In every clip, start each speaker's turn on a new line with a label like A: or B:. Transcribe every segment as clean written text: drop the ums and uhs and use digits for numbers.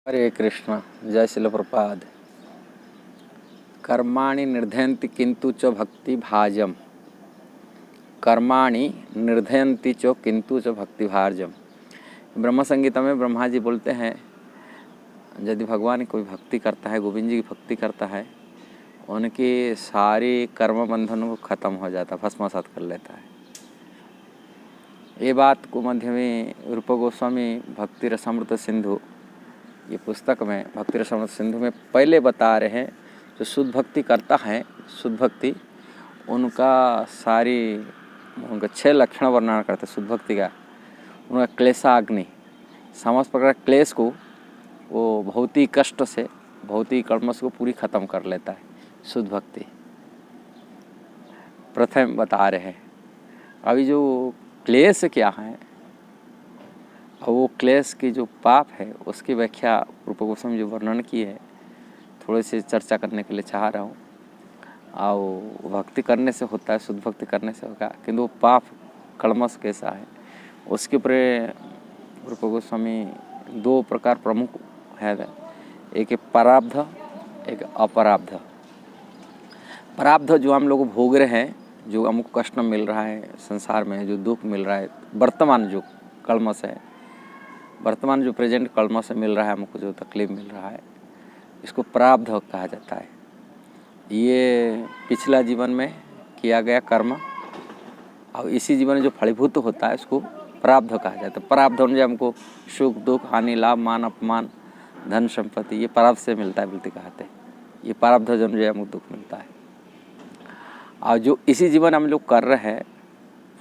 A: हरे कृष्ण। जय शिल प्रपाद। कर्माणि निर्धयन्ति किंतु च भक्ति भाजम। कर्माणि निर्धयन्ति च किंतु च भक्ति भाजम। ब्रह्म संगीता में ब्रह्मा जी बोलते हैं, यदि भगवान की कोई भक्ति करता है, गोविंद जी की भक्ति करता है, उनकी सारी कर्म बंधन को खत्म हो जाता, भस्मसात कर लेता है। ये बात को मध्य में रूप गोस्वामी भक्ति रसामृत सिंधु, ये पुस्तक में भक्ति रसामृत सिंधु में पहले बता रहे हैं, जो शुद्ध भक्ति करता है, शुद्ध भक्ति उनका उनका 6 लक्षण वर्णन करते शुद्ध भक्ति का। उनका क्लेशाग्नि, समस्त प्रकार क्लेश को वो भौतिक कष्ट से, भौतिक कर्म को पूरी खत्म कर लेता है शुद्ध भक्ति। प्रथम बता रहे हैं। अभी जो क्लेश क्या है, वो क्लेश की जो पाप है उसकी व्याख्या रूप गोस्वामी जो वर्णन की है, थोड़े से चर्चा करने के लिए चाह रहा हूँ। और भक्ति करने से होता है, शुद्ध भक्ति करने से होगा, किंतु वो पाप कलमश कैसा है उसके ऊपर रूप गोस्वामी 2 प्रकार प्रमुख है। एक है प्रारब्ध, एक अपराब्ध। प्रारब्ध जो हम लोग भोग रहे हैं, जो हमको कष्ट मिल रहा है संसार में, जो दुख मिल रहा है, वर्तमान जो कलमश है, वर्तमान जो प्रेजेंट कलमश से मिल रहा है, हमको जो तकलीफ मिल रहा है, इसको प्रारब्ध कहा जाता है। ये पिछला जीवन में किया गया कर्म और इसी जीवन में जो फलीभूत होता है उसको प्रारब्ध कहा जाता है। प्रारब्ध जो हमको सुख दुख हानि लाभ मान अपमान धन संपत्ति, ये प्रारब्ध से मिलता है, बोलते कहते हैं। ये प्रारब्ध जो हमको दुख मिलता है। और जो इसी जीवन हम लोग कर रहे हैं,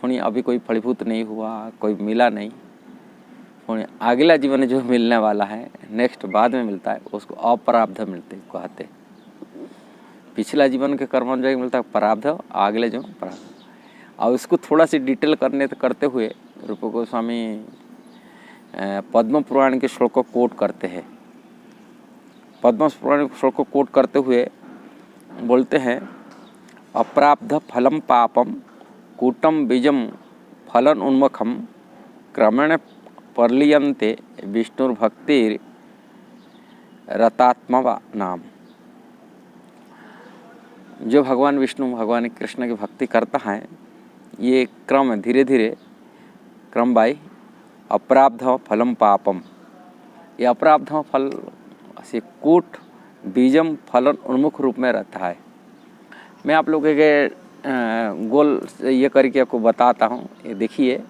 A: पुण्य अभी कोई फलीभूत नहीं हुआ, कोई मिला नहीं, पुण्य अगला जीवन जो मिलने वाला है, नेक्स्ट बाद में मिलता है, उसको अपराब्ध मिलते कहते हैं। पिछला जीवन के कर्म जो मिलता है प्रारब्ध, अगले जो प्रारब्ध। और उसको थोड़ा सी डिटेल करते हुए रूप गोस्वामी पद्म पुराण के श्लोक को कोट करते हैं। पद्म पुराण के श्लोक को कोट करते हुए बोलते हैं, अप्राप्ध फलम पापम कूटम बीजम फलन उन्मुखम क्रमेण परलीयन्ते विष्णुर्भक्तिर रतात्मा नाम। जो भगवान विष्णु भगवान कृष्ण की भक्ति करता है, ये क्रम धीरे धीरे क्रम बाई अप्राप्ध फलम पापम, ये अप्राप्ध फल से कूट बीजम फलन उन्मुख रूप में रहता है। मैं आप लोगों के गोल ये करके आपको बताता हूँ। ये देखिए,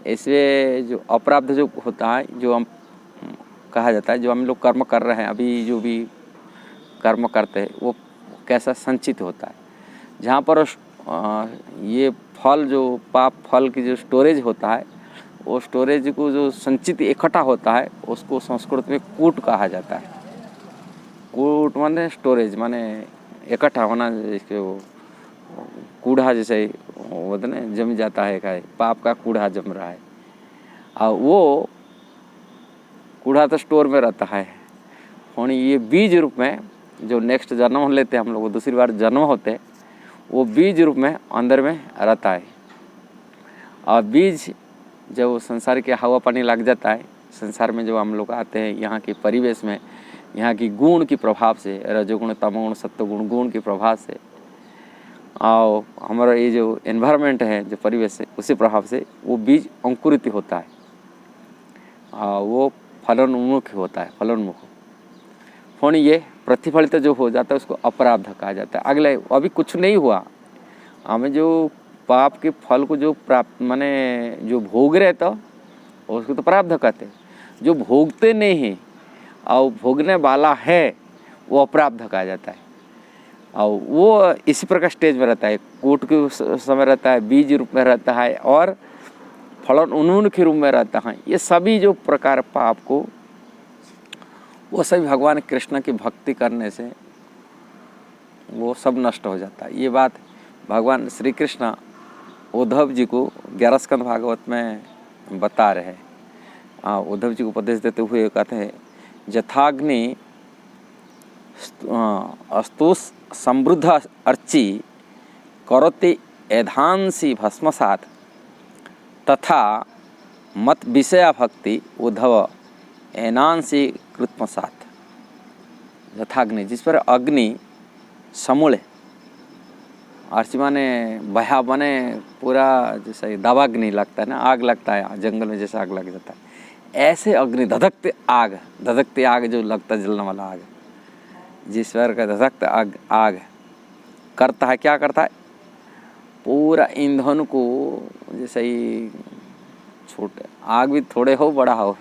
A: इसमें जो अपराब्ध जो होता है, जो हम कहा जाता है, जो हम लोग कर्म कर रहे हैं, अभी जो भी कर्म करते हैं वो कैसा संचित होता है। जहाँ पर ये फल जो पाप फल की जो स्टोरेज होता है, वो स्टोरेज को जो संचित इकट्ठा होता है, उसको संस्कृत में कूट कहा जाता है। कूट माने स्टोरेज, माने इकट्ठा होना, इसके वो कूड़ा जैसे होता है, जम जाता है, का पाप का कूड़ा जम रहा है, और वो कूड़ा तो स्टोर में रहता है। और ये बीज रूप में जो नेक्स्ट जन्म लेते हैं हम लोग, दूसरी बार जन्म होते हैं, वो बीज रूप में अंदर में रहता है। और बीज जब संसार के हवा पानी लग जाता है, संसार में जब हम लोग आते हैं, यहाँ के परिवेश में, यहाँ की गुण की प्रभाव से, रजोगुण तमोगुण सत्वगुण गुण की प्रभाव से, और हमारा ये जो एनवायरनमेंट है, जो परिवेश है, उसी प्रभाव से वो बीज अंकुरित होता है और वो फलोन्मुख होता है, फलोन्मुख। फोन ये प्रतिफलित जो हो जाता है उसको अपराब्ध कहा जाता है। अगले अभी कुछ नहीं हुआ, हमें जो पाप के फल को जो प्राप्त माने जो भोग रहे तो उसको तो प्रारब्ध कहते हैं। जो भोगते नहीं हैं और भोगने वाला है, वो अपराब्ध कहा जाता है। और वो इसी प्रकार स्टेज में रहता है, कूट के समय रहता है, बीज रूप में रहता है, और फलन उन्मुख रूप में रहता है। ये सभी जो प्रकार पाप को, वो सभी भगवान कृष्ण की भक्ति करने से वो सब नष्ट हो जाता है। ये बात भगवान श्री कृष्ण उद्धव जी को 11 स्कंद भागवत में बता रहे हैं। उद्धव जी को उपदेश देते हुए कहते हैं, यथाग्नि अस्तुष समृद्ध अर्ची करोति एधांसी भस्मसात तथा मत विषया भक्ति उद्धव एनांसी कृत्मसात यथाग्नि, जिस पर अग्नि समूले, आरसी माने बहा बने पूरा जैसा दावाग्नि लगता है ना, आग लगता है जंगल में जैसा आग लग जाता है, ऐसे अग्नि धधकते आग जो लगता है जलने वाला आग, जिस पर का धधकते आग करता है, क्या करता है, पूरा ईंधन को जैसे ही छोटे आग भी थोड़े हो बड़ा हो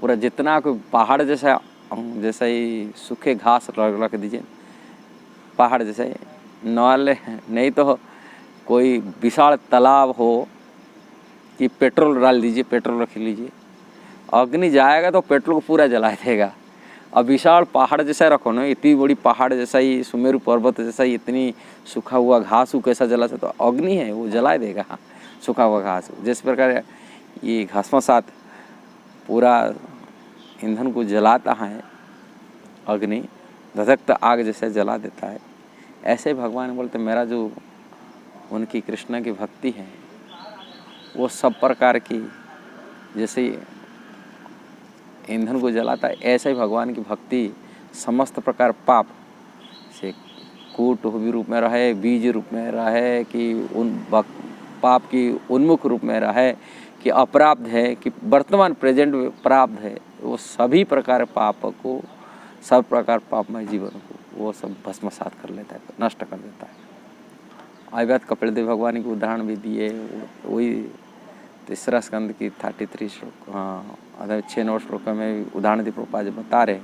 A: पूरा जितना कोई पहाड़ जैसा ही सूखे घास रख दीजिए, पहाड़ जैसे नाले नहीं तो कोई विशाल तालाब हो कि पेट्रोल डाल दीजिए, पेट्रोल रख लीजिए, अग्नि जाएगा तो पेट्रोल को पूरा जला देगा। अब विशाल पहाड़ जैसा रखो ना, इतनी बड़ी पहाड़ जैसा ही सुमेरु पर्वत जैसा ही इतनी सूखा हुआ घास कैसा जला सकता, तो अग्नि है वो जला देगा सूखा हुआ घास। जिस प्रकार ये घासमसात पूरा ईंधन को जलाता है, अग्नि धधकता आग जैसे जला देता है, ऐसे भगवान बोलते मेरा जो उनकी कृष्ण की भक्ति है वो सब प्रकार की जैसे ईंधन को जलाता है, ऐसे ही भगवान की भक्ति समस्त प्रकार पाप से कूट भी रूप में रहे, बीज रूप में रहे, कि उन पाप की उन्मुख रूप में रहे, कि अपराध है, कि वर्तमान प्रेजेंट में प्राप्त है, वो सभी प्रकार पाप को, सब प्रकार पापमय जीवन को वो सब भस्मसात कर लेता है, नष्ट कर देता है। आई बात कपिल देव भगवान की उदाहरण भी दिए, वही तीसरा स्कंद की 33 श्लोक, हाँ 6-9 श्लोक में उदाहरण दी प्रभुपाद बता रहे,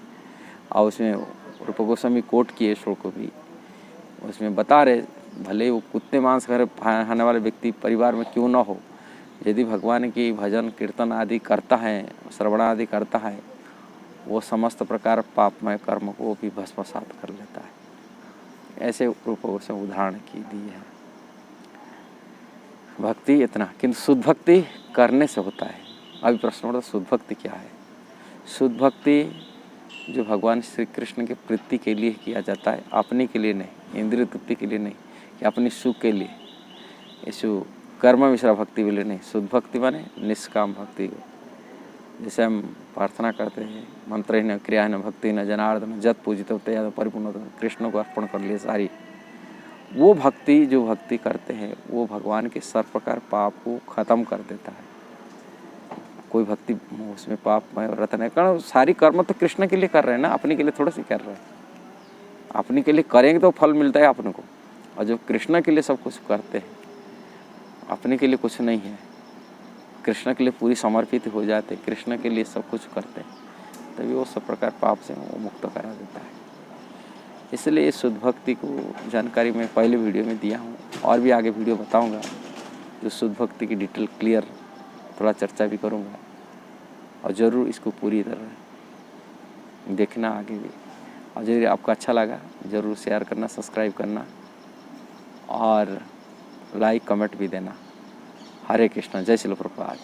A: और उसमें रूप गोस्वामी कोट किए श्लोक को भी, उसमें बता रहे भले वो कुत्ते मांस खाने वाले व्यक्ति परिवार में क्यों ना हो, यदि भगवान की भजन कीर्तन आदि करता है, श्रवण आदि करता है, वो समस्त प्रकार पापमय कर्म को भी भस्मसात कर लेता है। ऐसे रूप गोस्वामी उदाहरण की दी है। भक्ति इतना, किंतु शुद्ध भक्ति करने से होता है। अभी प्रश्न उठता शुद्ध भक्ति क्या है? शुद्ध भक्ति जो भगवान श्री कृष्ण की प्रीति के लिए किया जाता है, अपने के लिए नहीं, इंद्रिय तृप्ति के लिए नहीं, कि अपनी सुख के लिए, यीशु कर्म मिश्रा भक्ति के लिए नहीं। शुद्ध भक्ति माने निष्काम भक्ति, जैसे हम प्रार्थना करते हैं, मंत्र न क्रिया न भक्ति न जनार्दन जत पूजित होते या परिपूर्ण होते, कृष्ण को अर्पण कर लिए सारी, वो भक्ति जो भक्ति करते हैं वो भगवान के सर्व प्रकार पाप को खत्म कर देता है। कोई भक्ति उसमें पाप में व्रत नहीं, कारण सारी कर्म तो कृष्ण के लिए कर रहे हैं ना, अपने के लिए थोड़ा सी कर रहे हैं। अपने के लिए करेंगे तो फल मिलता है अपने को, और जो कृष्ण के लिए सब कुछ करते हैं, अपने के लिए कुछ नहीं है, कृष्ण के लिए पूरी समर्पित हो जाते, कृष्ण के लिए सब कुछ करते हैं, तभी वो सब प्रकार पाप से वो मुक्त करा देता है। इसलिए शुद्ध भक्ति को जानकारी मैं पहले वीडियो में दिया हूँ, और भी आगे वीडियो बताऊँगा जो शुद्ध भक्ति की डिटेल क्लियर थोड़ा चर्चा भी करूँगा, और ज़रूर इसको पूरी तरह देखना आगे भी। और यदि आपको अच्छा लगा ज़रूर शेयर करना, सब्सक्राइब करना और लाइक कमेंट भी देना। हरे कृष्णा, जय श्री प्रभुपाद।